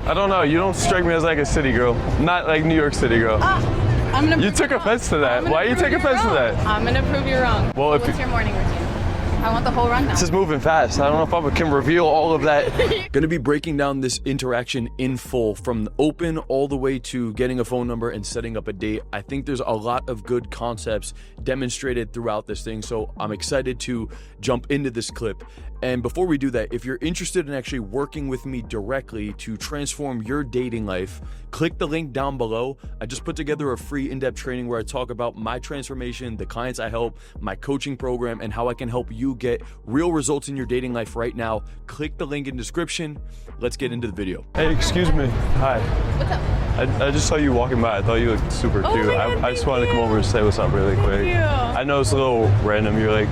I don't know. You don't strike me as like a city girl. Not like New York City girl. I'm gonna You took offense to that. Why you take offense to that? I'm gonna prove you wrong. Well, if What's your morning routine? I want the whole rundown. This is moving fast. I don't know if I can reveal all of that. Gonna be breaking down this interaction in full from the open all the way to getting a phone number and setting up a date. I think there's a lot of good concepts demonstrated throughout this thing, so I'm excited to jump into this clip. And before we do that, if you're interested in actually working with me directly to transform your dating life, click the link down below. I just put together a free in-depth training where I talk about my transformation, the clients I help, my coaching program, and how I can help you get real results in your dating life right now. Click the link in description. Let's get into the video. Hey, excuse me. Hi. What's up? I just saw you walking by. I thought you looked super cute. My God, I just wanted to come over and say what's up really quick. Thank you. I know it's a little random. You're like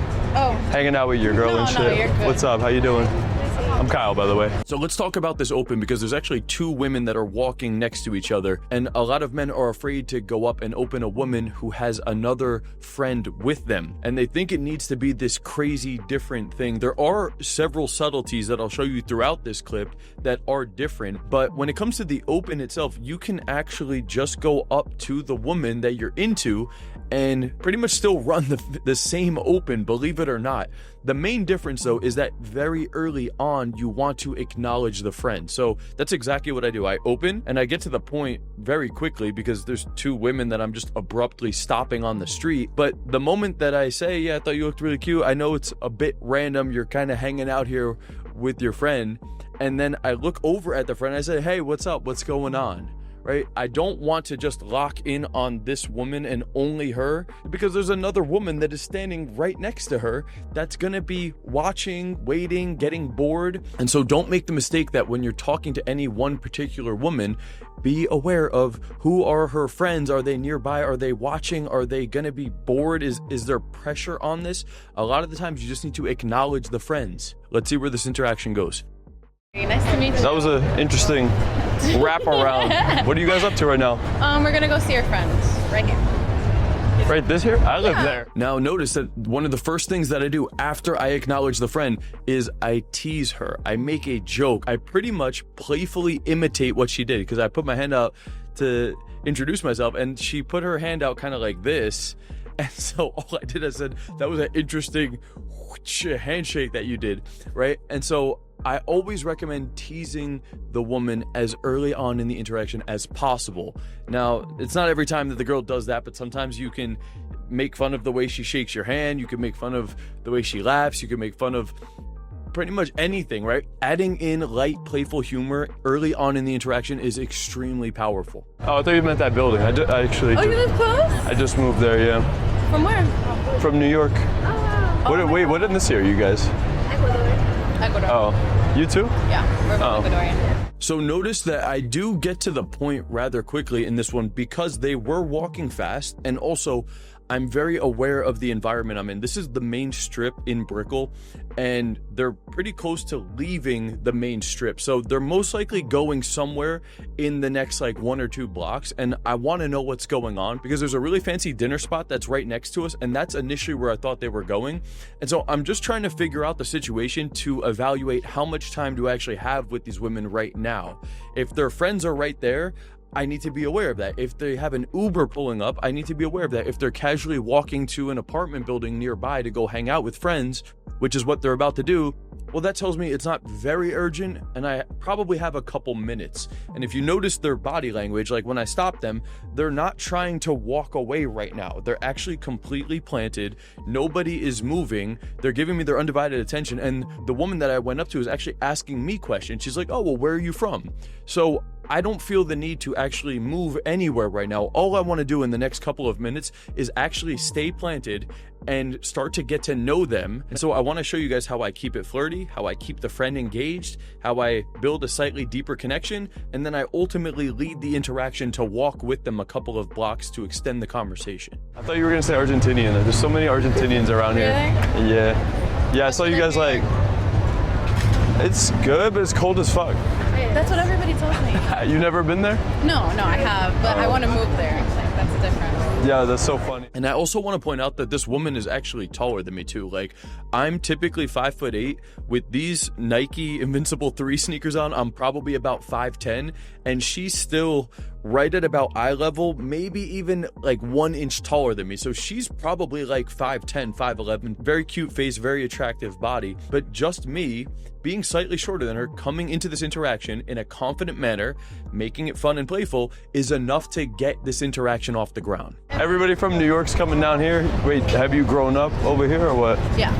hanging out with your girl and shit. No, you're good. What's up? How you doing? I'm Kyle, by the way. So let's talk about this open, because there's actually two women that are walking next to each other, and a lot of men are afraid to go up and open a woman who has another friend with them, and they think it needs to be this crazy different thing. There are several subtleties that I'll show you throughout this clip that are different, but when it comes to the open itself, you can actually just go up to the woman that you're into and pretty much still run the same open, believe it or not. The main difference though is that very early on you want to acknowledge the friend. So that's exactly what I do. I open and I get to the point very quickly because there's two women that I'm just abruptly stopping on the street. But the moment that I say, yeah, I thought you looked really cute, I know it's a bit random, you're kind of hanging out here with your friend, and then I look over at the friend and I say, hey, what's up, what's going on? Right? I don't want to just lock in on this woman and only her, because there's another woman that is standing right next to her that's gonna be watching, waiting, getting bored. And so don't make the mistake that when you're talking to any one particular woman, be aware of who are her friends. Are they nearby? Are they watching? Are they gonna be bored? Is there pressure on this? A lot of the times you just need to acknowledge the friends. Let's see where this interaction goes. Nice to meet you. That was an interesting wrap around. What are you guys up to right now? We're gonna go see our friends right here. Right this here? I live there. Now notice that one of the first things that I do after I acknowledge the friend is I tease her. I make a joke. I pretty much playfully imitate what she did, because I put my hand out to introduce myself and she put her hand out kind of like this. And so all I did, I said, that was an interesting handshake that you did, right? And so I always recommend teasing the woman as early on in the interaction as possible. Now, it's not every time that the girl does that, but sometimes you can make fun of the way she shakes your hand. You can make fun of the way she laughs. You can make fun of pretty much anything, right? Adding in light, playful humor early on in the interaction is extremely powerful. Oh, I thought you meant that building. I actually... Oh, you live close? I just moved there, yeah. From where? From New York. Oh, wow. Wait, what in this year, you guys? Ecuador. Oh, you too? Yeah, we're both Ecuadorian. So notice that I do get to the point rather quickly in this one, because they were walking fast, and also I'm very aware of the environment I'm in. This is the main strip in Brickell, and they're pretty close to leaving the main strip. So they're most likely going somewhere in the next like 1 or 2 blocks. And I want to know what's going on, because there's a really fancy dinner spot that's right next to us. And that's initially where I thought they were going. And so I'm just trying to figure out the situation to evaluate how much time do I actually have with these women right now. If their friends are right there, I need to be aware of that. If they have an Uber pulling up, I need to be aware of that. If they're casually walking to an apartment building nearby to go hang out with friends, which is what they're about to do, well, that tells me it's not very urgent, and I probably have a couple minutes. And if you notice their body language, like when I stop them, they're not trying to walk away right now. They're actually completely planted. Nobody is moving. They're giving me their undivided attention. And the woman that I went up to is actually asking me questions. She's like, oh, well, where are you from? So I don't feel the need to actually move anywhere right now. All I want to do in the next couple of minutes is actually stay planted and start to get to know them. And so I want to show you guys how I keep it flirty, how I keep the friend engaged, how I build a slightly deeper connection, and then I ultimately lead the interaction to walk with them a couple of blocks to extend the conversation. I thought you were gonna say Argentinian. There's so many Argentinians around here. Yeah, I saw you guys like, it's good, but it's cold as fuck. That's what everybody tells me. You never been there? No, I have, but I want to move there. That's different. Yeah, that's so funny. And I also want to point out that this woman is actually taller than me too. Like, I'm typically 5'8". With these Nike Invincible 3 sneakers on, I'm probably about 5'10", and she's still right at about eye level, maybe even like 1 inch taller than me. So she's probably like 5'10", 5'11", very cute face, very attractive body. But just me being slightly shorter than her, coming into this interaction in a confident manner, making it fun and playful, is enough to get this interaction off the ground. Everybody from New York's coming down here. Wait, have you grown up over here or what? Yeah.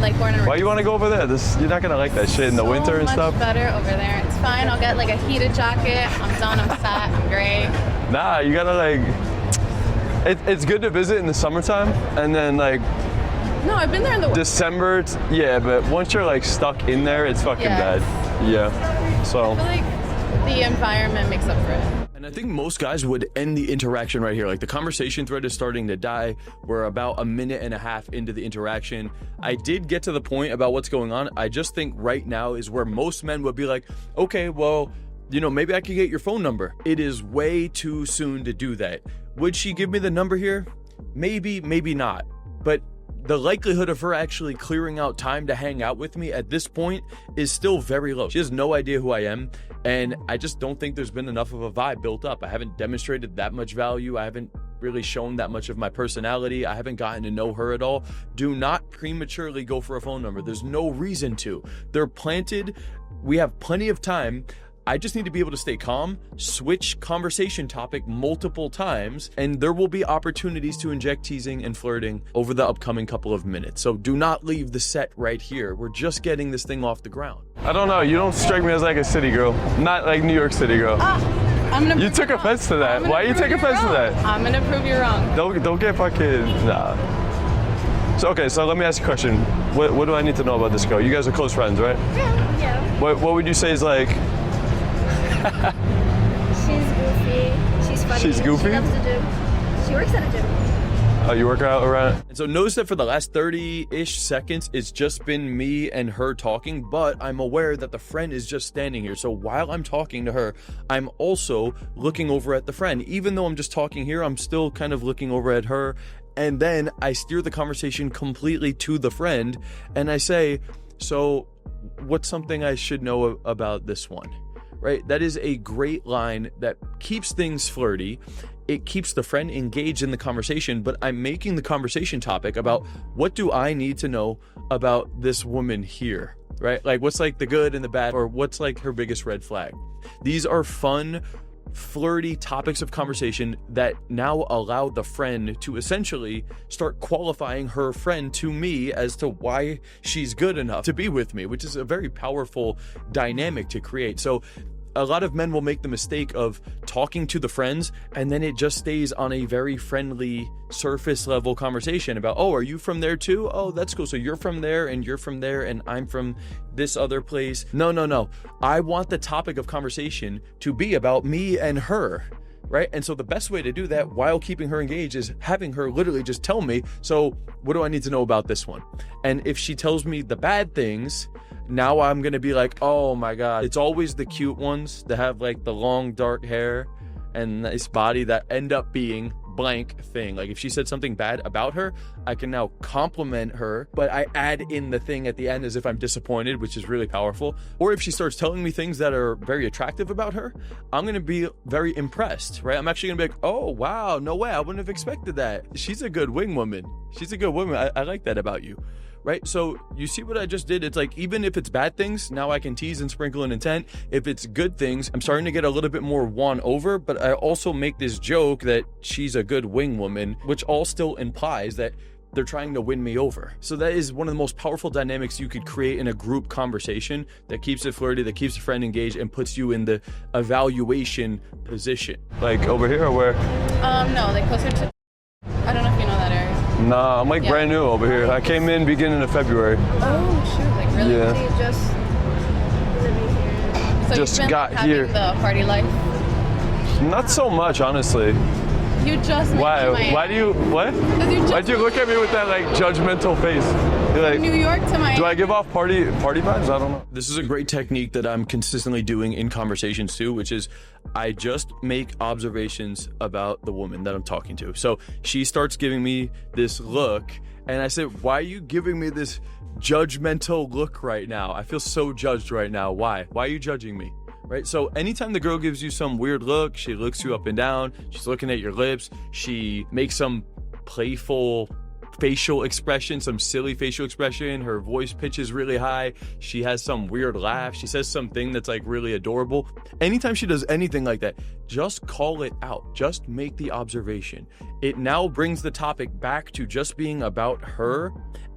Like born and raised. Why you want to go over there? You're not gonna like that shit in the winter and stuff. So much better over there. It's fine. I'll get like a heated jacket. I'm done. I'm set. I'm great. Nah, you gotta like. It's good to visit in the summertime, and then like. No, I've been there in the December. Yeah, but once you're like stuck in there, it's fucking bad. Yeah. So. I feel like the environment makes up for it. And I think most guys would end the interaction right here. Like, the conversation thread is starting to die. We're about 1.5 minutes into the interaction. I did get to the point about what's going on. I just think right now is where most men would be like, okay, well, you know, maybe I could get your phone number. It is way too soon to do that. Would she give me the number here? Maybe, maybe not. But the likelihood of her actually clearing out time to hang out with me at this point is still very low. She has no idea who I am, and I just don't think there's been enough of a vibe built up. I haven't demonstrated that much value. I haven't really shown that much of my personality. I haven't gotten to know her at all. Do not prematurely go for a phone number. There's no reason to. They're planted. We have plenty of time. I just need to be able to stay calm, switch conversation topic multiple times, and there will be opportunities to inject teasing and flirting over the upcoming couple of minutes. So do not leave the set right here. We're just getting this thing off the ground. I don't know. You don't strike me as like a city girl. Not like New York City girl. You took offense to that. Why you take offense to that? I'm gonna prove you're wrong. Don't get fucking, nah. So, okay, so let me ask you a question. What do I need to know about this girl? You guys are close friends, right? Yeah. What would you say is like... She's goofy. She's funny. She's goofy? She loves the gym. She works at a gym. Oh, you work out around? And so notice that for the last 30-ish seconds, it's just been me and her talking, but I'm aware that the friend is just standing here. So while I'm talking to her, I'm also looking over at the friend. Even though I'm just talking here, I'm still kind of looking over at her. And then I steer the conversation completely to the friend, and I say, so what's something I should know about this one? Right? That is a great line that keeps things flirty. It keeps the friend engaged in the conversation, but I'm making the conversation topic about what do I need to know about this woman here, right? Like, what's like the good and the bad, or what's like her biggest red flag? These are fun, flirty topics of conversation that now allow the friend to essentially start qualifying her friend to me as to why she's good enough to be with me, which is a very powerful dynamic to create. So a lot of men will make the mistake of talking to the friends, and then it just stays on a very friendly surface level conversation about, oh, are you from there too? Oh, that's cool. So you're from there and you're from there and I'm from this other place. No. I want the topic of conversation to be about me and her, right? And so the best way to do that while keeping her engaged is having her literally just tell me, so what do I need to know about this one? And if she tells me the bad things, now I'm going to be like, oh my God. It's always the cute ones that have like the long dark hair and nice body that end up being blank thing. Like, if she said something bad about her, I can now compliment her, but I add in the thing at the end as if I'm disappointed, which is really powerful. Or if she starts telling me things that are very attractive about her, I'm going to be very impressed, right? I'm actually going to be like, oh, wow, no way. I wouldn't have expected that. She's a good wing woman. She's a good woman. I like that about you. Right? So you see what I just did? It's like, even if it's bad things, now I can tease and sprinkle an intent. If it's good things, I'm starting to get a little bit more won over, but I also make this joke that she's a good wing woman, which all still implies that they're trying to win me over. So that is one of the most powerful dynamics you could create in a group conversation that keeps it flirty, that keeps a friend engaged, and puts you in the evaluation position. Like over here or where? No, like closer to, I don't know if you know that area. Nah, I'm like brand new over here. I came in beginning of February. Oh shoot, like really? Yeah. So you just living here? So Just you've been got having here. the party life? Not so much, honestly. You just mentioned Why? Miami. Why do you, what? 'Cause you just Why'd you look at me with that like judgmental face? You're like, New York to Miami. do I give off party vibes? I don't know. This is a great technique that I'm consistently doing in conversations too, which is I just make observations about the woman that I'm talking to. So she starts giving me this look, and I said, why are you giving me this judgmental look right now? I feel so judged right now. Why? Why are you judging me? Right? So anytime the girl gives you some weird look, she looks you up and down, she's looking at your lips, she makes some playful facial expression, some silly facial expression, her voice pitch is really high, she has some weird laugh, she says something that's like really adorable. Anytime she does anything like that, just call it out, just make the observation. It now brings the topic back to just being about her,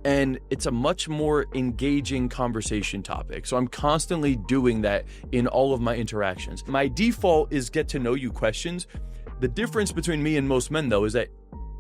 and it's a much more engaging conversation topic. So I'm constantly doing that in all of my interactions. My default is get to know you questions. The difference between me and most men though is that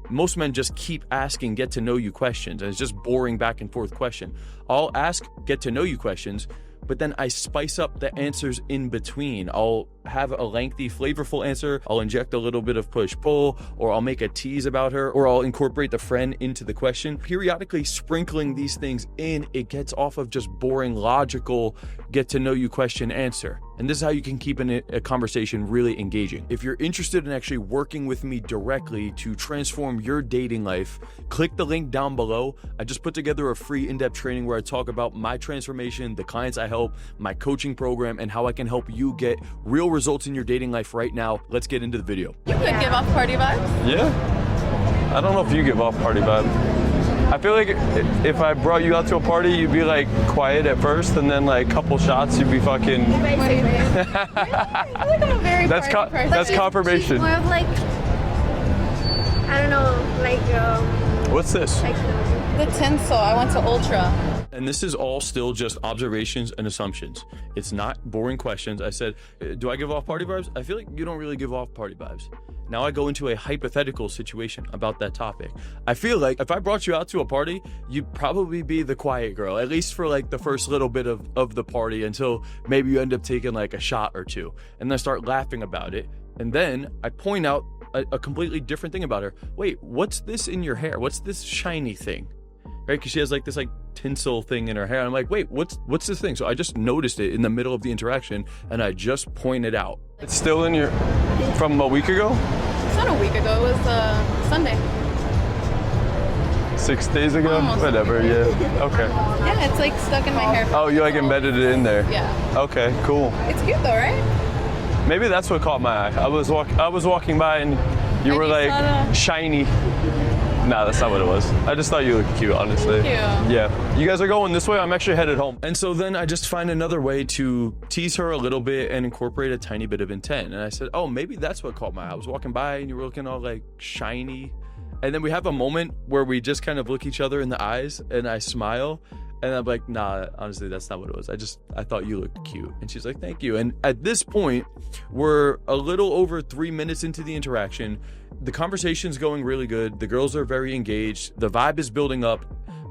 most men just keep asking get to know you questions, and it's just boring back and forth question. I'll ask get to know you questions, but then I spice up the answers in between. I'll have a lengthy, flavorful answer, I'll inject a little bit of push-pull, or I'll make a tease about her, or I'll incorporate the friend into the question. Periodically sprinkling these things in, it gets off of just boring, logical, get-to-know-you question answer. And this is how you can keep a conversation really engaging. If you're interested in actually working with me directly to transform your dating life, click the link down below. I just put together a free in-depth training where I talk about my transformation, the clients I help, my coaching program, and how I can help you get real results in your dating life right now. Let's get into the video. You could give off party vibes. Yeah? I don't know if you give off party vibe. I feel like if I brought you out to a party, you'd be like quiet at first, and then like couple shots, you'd be fucking. What do you think? I feel like I'm a very party person. That's confirmation. She's more of like, I don't know, like What's this? The tinsel. I went to Ultra. And this is all still just observations and assumptions. It's not boring questions. I said, do I give off party vibes? I feel like you don't really give off party vibes. Now I go into a hypothetical situation about that topic. I feel like if I brought you out to a party, you'd probably be the quiet girl, at least for like the first little bit of the party, until maybe you end up taking like a shot or two and then start laughing about it. And then I point out a completely different thing about her. Wait, what's this in your hair? What's this shiny thing? Right? Because she has like this like tinsel thing in her hair. I'm like, wait, what's this thing? So I just noticed it in the middle of the interaction, and I just pointed out. It's still in your, from a week ago? It's not a week ago. It was Sunday. 6 days ago? Almost. Whatever, yeah. Okay. Yeah, it's like stuck in my hair. Oh, you like embedded it in there? Yeah. Okay, cool. It's cute though, right? Maybe that's what caught my eye. I was walking by and you were you like saw the- shiny. Nah, that's not what it was. I just thought you looked cute, honestly. Thank you. Yeah. You guys are going this way. I'm actually headed home. And so then I just find another way to tease her a little bit and incorporate a tiny bit of intent. And I said, oh, maybe that's what caught my eye. I was walking by and you were looking all like shiny. And then we have a moment where we just kind of look each other in the eyes and I smile. And I'm like, nah, honestly, that's not what it was. I thought you looked cute. And she's like, thank you. And at this point, we're a little over 3 minutes into the interaction. The conversation's going really good. The girls are very engaged. The vibe is building up.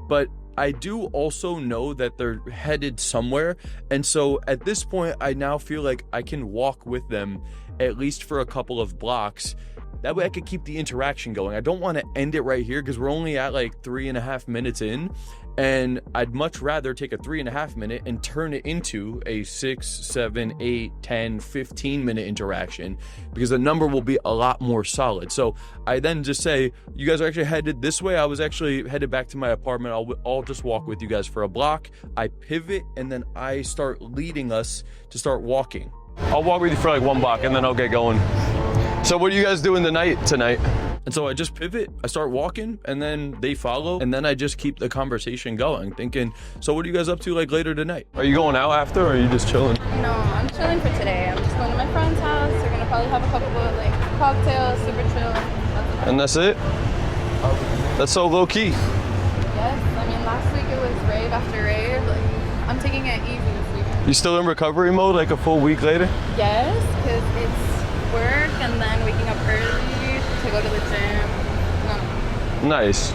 But I do also know that they're headed somewhere. And so at this point, I now feel like I can walk with them at least for a couple of blocks. That way I could keep the interaction going. I don't want to end it right here because we're only at like 3.5 minutes in. And I'd much rather take a 3.5 minute and turn it into a 6, 7, 8, 10, 15 minute interaction, because the number will be a lot more solid. So I then just say, you guys are actually headed this way. I was actually headed back to my apartment. I'll just walk with you guys for a block. I pivot and then I start leading us to start walking. I'll walk with you for like 1 block and then I'll get going. So what are you guys doing tonight? And so I just pivot, I start walking, and then they follow, and then I just keep the conversation going, thinking, so what are you guys up to like later tonight? Are you going out after, or are you just chilling? No, I'm chilling for today. I'm just going to my friend's house. We're gonna probably have a couple of like cocktails, super chill. And that's it? That's so low key. Yes, I mean last week it was rave after rave. Like I'm taking it easy this weekend. You still in recovery mode like a full week later? Yes, because it's work and then waking up early to go to the gym. No. Nice.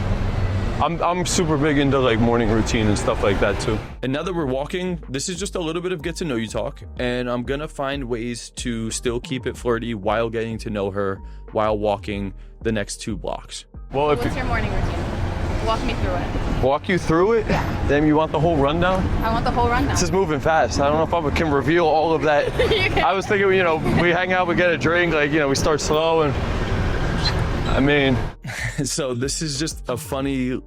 I'm super big into like morning routine and stuff like that too. And now that we're walking, this is just a little bit of get to know you talk, and I'm gonna find ways to still keep it flirty while getting to know her while walking the next 2 blocks. Well, What's your morning routine? Walk me through it. Walk you through it? Yeah. Damn, you want the whole rundown? I want the whole rundown. This is moving fast. I don't know if I can reveal all of that. I was thinking, we hang out, we get a drink, we start slow, and I mean, so this is just a funny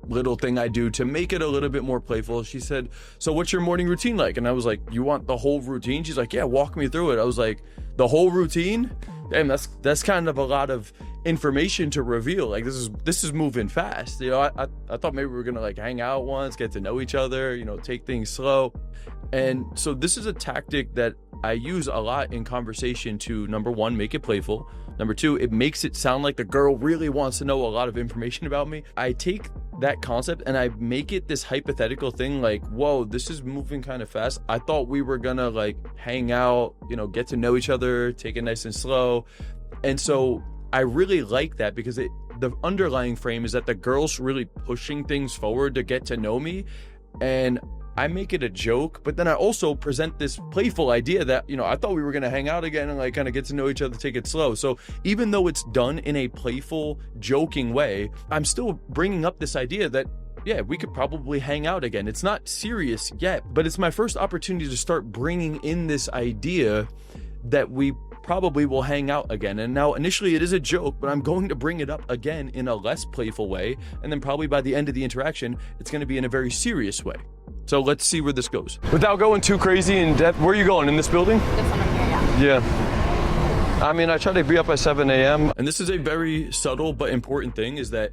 little thing I do to make it a little bit more playful. She said, so what's your morning routine like? And I was like, you want the whole routine? She's like, yeah, walk me through it. I was like, the whole routine? Damn, that's kind of a lot of information to reveal. Like, this is moving fast. I thought maybe we were gonna like hang out once, get to know each other, take things slow. And so this is a tactic that I use a lot in conversation to, number one, make it playful. Number two, it makes it sound like the girl really wants to know a lot of information about me. I take that concept and I make it this hypothetical thing like, whoa, this is moving kind of fast. I thought we were gonna like hang out, get to know each other, take it nice and slow. And so I really like that because the underlying frame is that the girl's really pushing things forward to get to know me. And I make it a joke, but then I also present this playful idea that, I thought we were going to hang out again and like kind of get to know each other, take it slow. So even though it's done in a playful, joking way, I'm still bringing up this idea that, yeah, we could probably hang out again. It's not serious yet, but it's my first opportunity to start bringing in this idea that we probably will hang out again. And now initially it is a joke, but I'm going to bring it up again in a less playful way. And then probably by the end of the interaction, it's going to be in a very serious way. So let's see where this goes. Without going too crazy in depth, where are you going? In this building? This one right here, yeah. Yeah. I mean, I try to be up by 7 a.m. And this is a very subtle but important thing, is that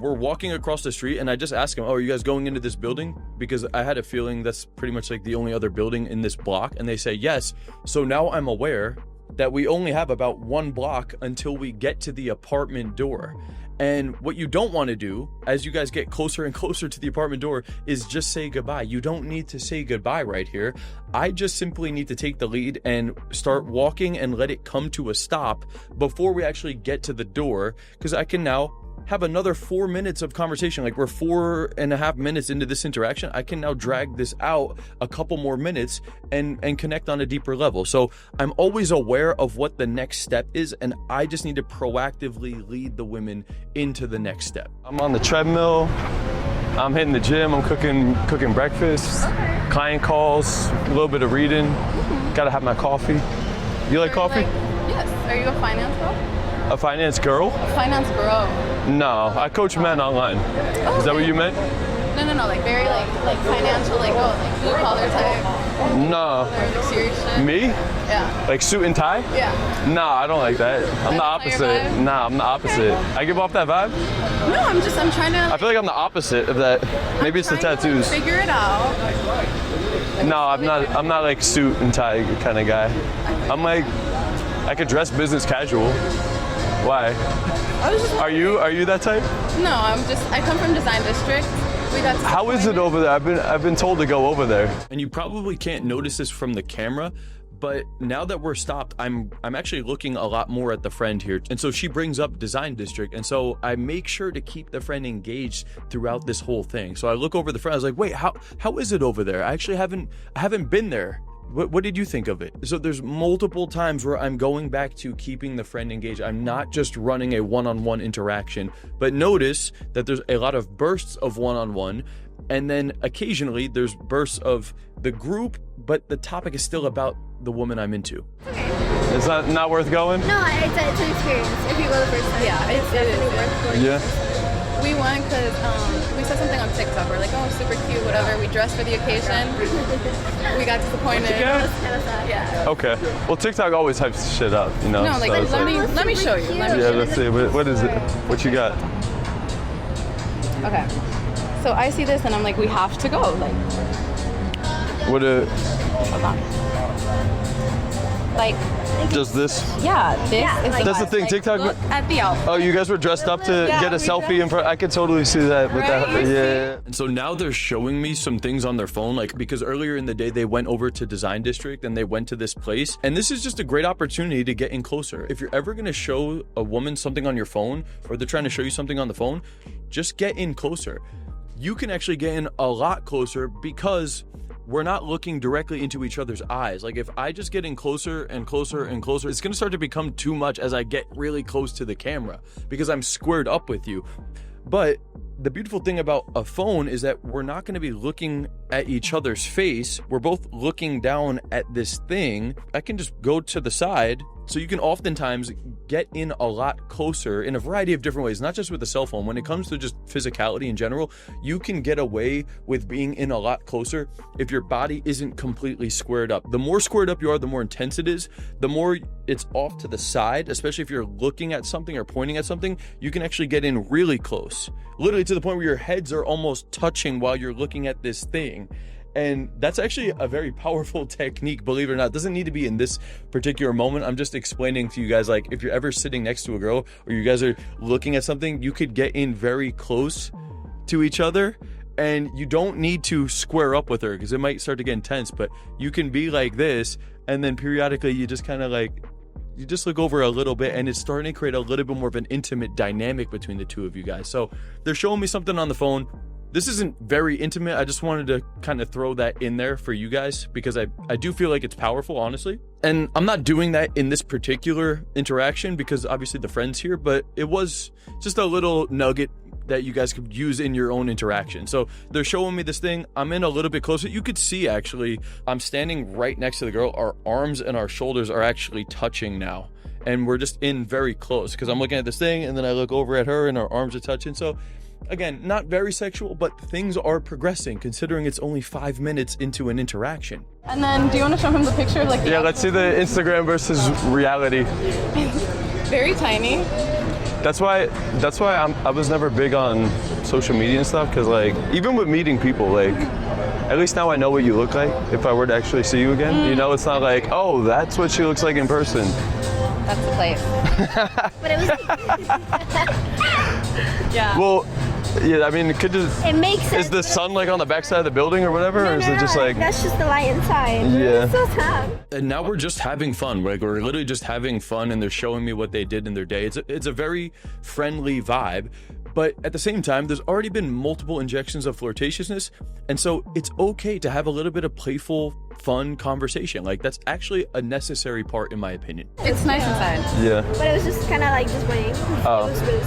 we're walking across the street and I just ask him, oh, are you guys going into this building? Because I had a feeling that's pretty much like the only other building in this block. And they say yes. So now I'm aware that we only have about 1 block until we get to the apartment door. And what you don't want to do as you guys get closer and closer to the apartment door is just say goodbye. You don't need to say goodbye right here. I just simply need to take the lead and start walking and let it come to a stop before we actually get to the door, because I can now have another 4 minutes of conversation. Like, we're 4.5 minutes into this interaction. I can now drag this out a couple more minutes and connect on a deeper level. So I'm always aware of what the next step is, and I just need to proactively lead the women into the next step. I'm on the treadmill. I'm hitting the gym. I'm cooking breakfast, client calls, a little bit of reading. Gotta have my coffee. You like coffee? Yes. Are you a finance girl? A finance girl? A finance bro. No, I coach men online. Oh, Is that what you meant? No, like very like financial, like blue collar type. No. Like serious shit. Me? Yeah. Like suit and tie? Yeah. Nah, I don't like that. I'm the That's not your opposite. vibe? Nah, I'm the opposite. I give off that vibe? No, I'm trying to. I feel like I'm the opposite of that. Maybe it's the trying to, tattoos. Figure it out. No, I'm not like suit and tie kind of guy. I'm like, I could dress business casual. Why? I was just. Are you that type? No, I come from Design District. We got. How is it over there? I've been told to go over there. And you probably can't notice this from the camera, but now that we're stopped, I'm actually looking a lot more at the friend here. And so she brings up Design District, and so I make sure to keep the friend engaged throughout this whole thing. So I look over the friend, I was like, wait, how is it over there? I actually haven't been there. What did you think of it? So there's multiple times where I'm going back to keeping the friend engaged. I'm not just running a one-on-one interaction, but notice that there's a lot of bursts of one-on-one, and then occasionally there's bursts of the group, but the topic is still about the woman I'm into. Okay. It's not worth going? No, it's an experience. If you go the first time, Yeah, it's definitely worth going. Yeah. We went because we saw something on TikTok. We're like, oh, super cute, whatever. We dressed for the occasion. We got disappointed. Yeah. That's kind of sad. Yeah. Okay. Well, TikTok always hypes shit up, you know? No, like, so it's let me show you. yeah, let's see. What is it? What you got? Okay. So I see this and I'm like, we have to go. Like, What a... hold on. Like, Just this? Yeah, this Yeah, is like- That's the thing, like, TikTok. Look at the outfit. Oh, you guys were dressed up to Yeah, get a we selfie in front. I could totally see that with Right? that. Yeah. And so now they're showing me some things on their phone, like because earlier in the day they went over to Design District and they went to this place. And this is just a great opportunity to get in closer. If you're ever gonna show a woman something on your phone, or they're trying to show you something on the phone, just get in closer. You can actually get in a lot closer because we're not looking directly into each other's eyes. Like if I just get in closer and closer and closer, it's gonna start to become too much as I get really close to the camera because I'm squared up with you. But the beautiful thing about a phone is that we're not gonna be looking at each other's face. We're both looking down at this thing. I can just go to the side. So you can oftentimes get in a lot closer in a variety of different ways, not just with a cell phone. When it comes to just physicality in general, you can get away with being in a lot closer if your body isn't completely squared up. The more squared up you are, the more intense it is. The more it's off to the side, especially if you're looking at something or pointing at something, you can actually get in really close. Literally to the point where your heads are almost touching while you're looking at this thing. And that's actually a very powerful technique, believe it or not. It doesn't need to be in this particular moment. I'm just explaining to you guys, like, if you're ever sitting next to a girl or you guys are looking at something, you could get in very close to each other and you don't need to square up with her because it might start to get intense, but you can be like this and then periodically you just kind of like, you just look over a little bit and it's starting to create a little bit more of an intimate dynamic between the two of you guys. So they're showing me something on the phone. This isn't very intimate. I just wanted to kind of throw that in there for you guys because I do feel like it's powerful, honestly. And I'm not doing that in this particular interaction because obviously the friend's here, but it was just a little nugget that you guys could use in your own interaction. So they're showing me this thing. I'm in a little bit closer. You could see actually, I'm standing right next to the girl. Our arms and our shoulders are actually touching now. And we're just in very close because I'm looking at this thing and then I look over at her and our arms are touching. So again, not very sexual, but things are progressing considering it's only 5 minutes into an interaction. And then, do you want to show him the picture? Like, Yeah, let's see the Instagram versus reality. very tiny. That's why I was never big on social media and stuff because like even with meeting people, like at least now I know what you look like if I were to actually see you again. You know, it's not like, oh, that's what she looks like in person. That's the place. But it was. Yeah. Well, yeah, I mean, it could just. It makes sense. Is the sun like on the backside of the building or whatever, or is it just like? That's just the light inside. Yeah. It's so sad. And now we're just having fun. Like we're literally just having fun, and they're showing me what they did in their day. It's a very friendly vibe, but at the same time, there's already been multiple injections of flirtatiousness, and so it's okay to have a little bit of playful, fun conversation. Like that's actually a necessary part, in my opinion. It's nice inside. Yeah. But it was just kind of like disappointing. Oh. It was really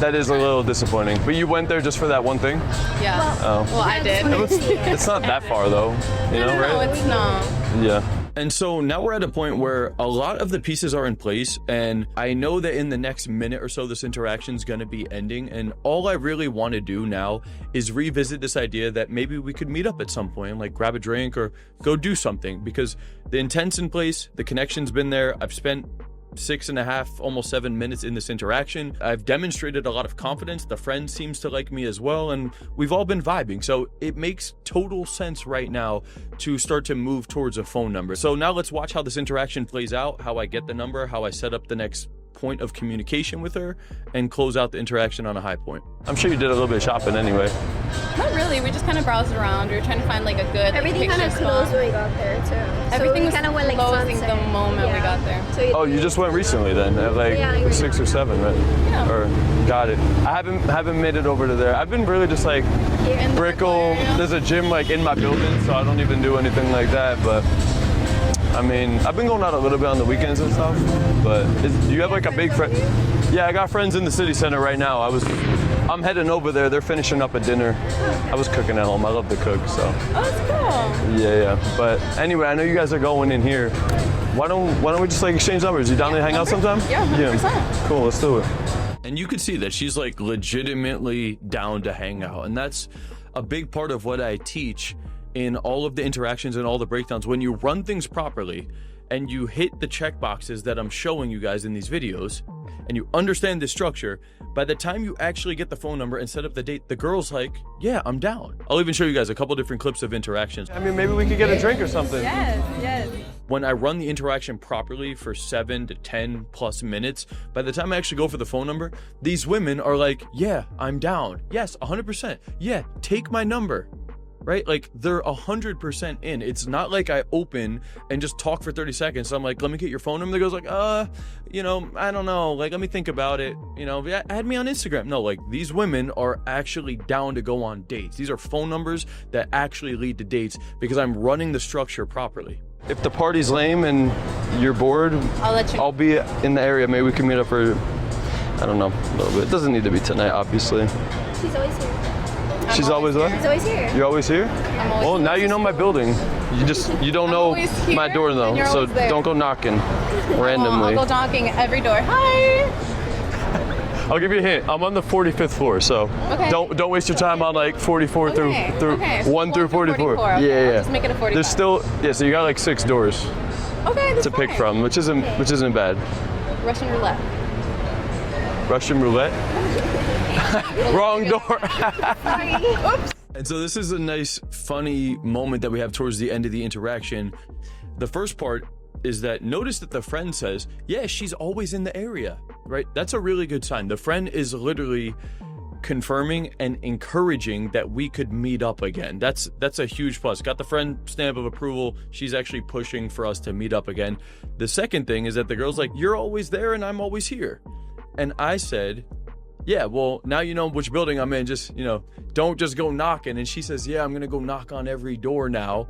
That is a little disappointing. But you went there just for that one thing? Yeah. Oh. Well, I did. It's not that far though, you know, No, right? it's not. Yeah. And so now we're at a point where a lot of the pieces are in place, and I know that in the next minute or so, this interaction is going to be ending. And all I really want to do now is revisit this idea that maybe we could meet up at some point, like grab a drink or go do something, because the intent's in place, the connection's been there. I've spent 6.5, almost 7 minutes in this interaction. I've demonstrated a lot of confidence. The friend seems to like me as well, and we've all been vibing. So it makes total sense right now to start to move towards a phone number. So now let's watch how this interaction plays out, how I get the number, how I set up the next point of communication with her, and close out the interaction on a high point. I'm sure you did a little bit of shopping anyway. Not really. We just kind of browsed around. We were trying to find like a good Everything picture kind of spot. closed when we got there too. Everything so was kind of went like closing sunset. the moment we got there. So Oh, you just went recently then, at like Yeah, 6 or 7, right? Yeah. Or got it. I haven't made it over to there. I've been really just like In the Brickell. area. There's a gym like in my building, so I don't even do anything like that. But I mean, I've been going out a little bit on the weekends and stuff. But do you have like a big friend? Yeah, I got friends in the city center right now. I'm heading over there. They're finishing up a dinner. I was cooking at home. I love to cook, so. Oh, that's cool. Yeah. But anyway, I know you guys are going in here. Why don't we just like exchange numbers? You down to hang out sometime? Yeah, 100%. Cool, let's do it. And you could see that she's like legitimately down to hang out. And that's a big part of what I teach in all of the interactions and all the breakdowns. When you run things properly and you hit the check boxes that I'm showing you guys in these videos, and you understand the structure, by the time you actually get the phone number and set up the date, the girl's like, yeah, I'm down. I'll even show you guys a couple different clips of interactions. I mean, maybe we could get a drink or something. Yes. When I run the interaction properly for 7 to 10 plus minutes, by the time I actually go for the phone number, these women are like, yeah, I'm down. Yes, 100%. Yeah, take my number. Right? Like, they're 100% in. It's not like I open and just talk for 30 seconds. So I'm like, let me get your phone number. They goes like, you know, I don't know. Like, let me think about it. You know, add me on Instagram. No, like, these women are actually down to go on dates. These are phone numbers that actually lead to dates because I'm running the structure properly. If the party's lame and you're bored, I'll be in the area. Maybe we can meet up for, I don't know, a little bit. It doesn't need to be tonight, obviously. She's always here. She's always what? She's always here. You're always here? Well, now you know my building. You don't know my door though, so don't go knocking randomly. I'll go knocking at every door. Hi. I'll give you a hint. I'm on the 45th floor, so don't waste your time on like 44 through 1 through 44. Okay. Yeah. Just make it a 45. There's still so you got like 6 doors that's to pick fine. from, which isn't bad. Russian roulette. Russian roulette. Wrong door. Oops. And so this is a nice, funny moment that we have towards the end of the interaction. The first part is that notice that the friend says, yeah, she's always in the area, right? That's a really good sign. The friend is literally confirming and encouraging that we could meet up again. That's a huge plus. Got the friend stamp of approval. She's actually pushing for us to meet up again. The second thing is that the girl's like, you're always there and I'm always here. And I said, yeah, well, now you know which building I'm in. Just, you know, don't just go knocking. And she says, yeah, I'm going to go knock on every door now.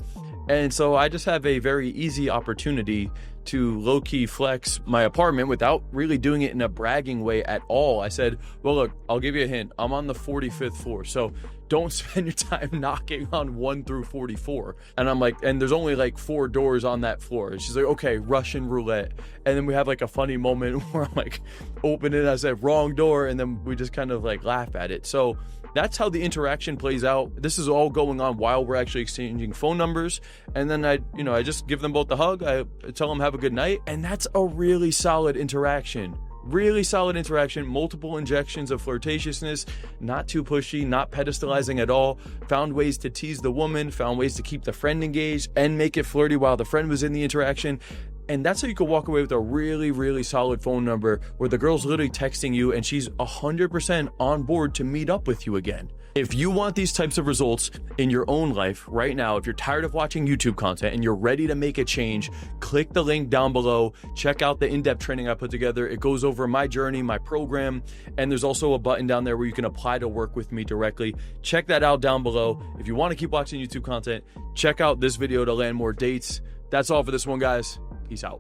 And so I just have a very easy opportunity to low-key flex my apartment without really doing it in a bragging way at all. I said, well, look, I'll give you a hint. I'm on the 45th floor, so don't spend your time knocking on 1 through 44. And I'm like, and there's only like 4 doors on that floor. And she's like, okay, Russian roulette. And then we have like a funny moment where I'm like, open it. I said, wrong door. And then we just kind of like laugh at it. So that's how the interaction plays out. This is all going on while we're actually exchanging phone numbers. And then I just give them both a hug. I tell them have a good night. And that's a really solid interaction. Really solid interaction, multiple injections of flirtatiousness, not too pushy, not pedestalizing at all. Found ways to tease the woman, found ways to keep the friend engaged and make it flirty while the friend was in the interaction. And that's how you can walk away with a really, really solid phone number where the girl's literally texting you and she's 100% on board to meet up with you again. If you want these types of results in your own life right now, if you're tired of watching YouTube content and you're ready to make a change, click the link down below. Check out the in-depth training I put together. It goes over my journey, my program, and there's also a button down there where you can apply to work with me directly. Check that out down below. If you want to keep watching YouTube content, check out this video to land more dates. That's all for this one, guys. Peace out.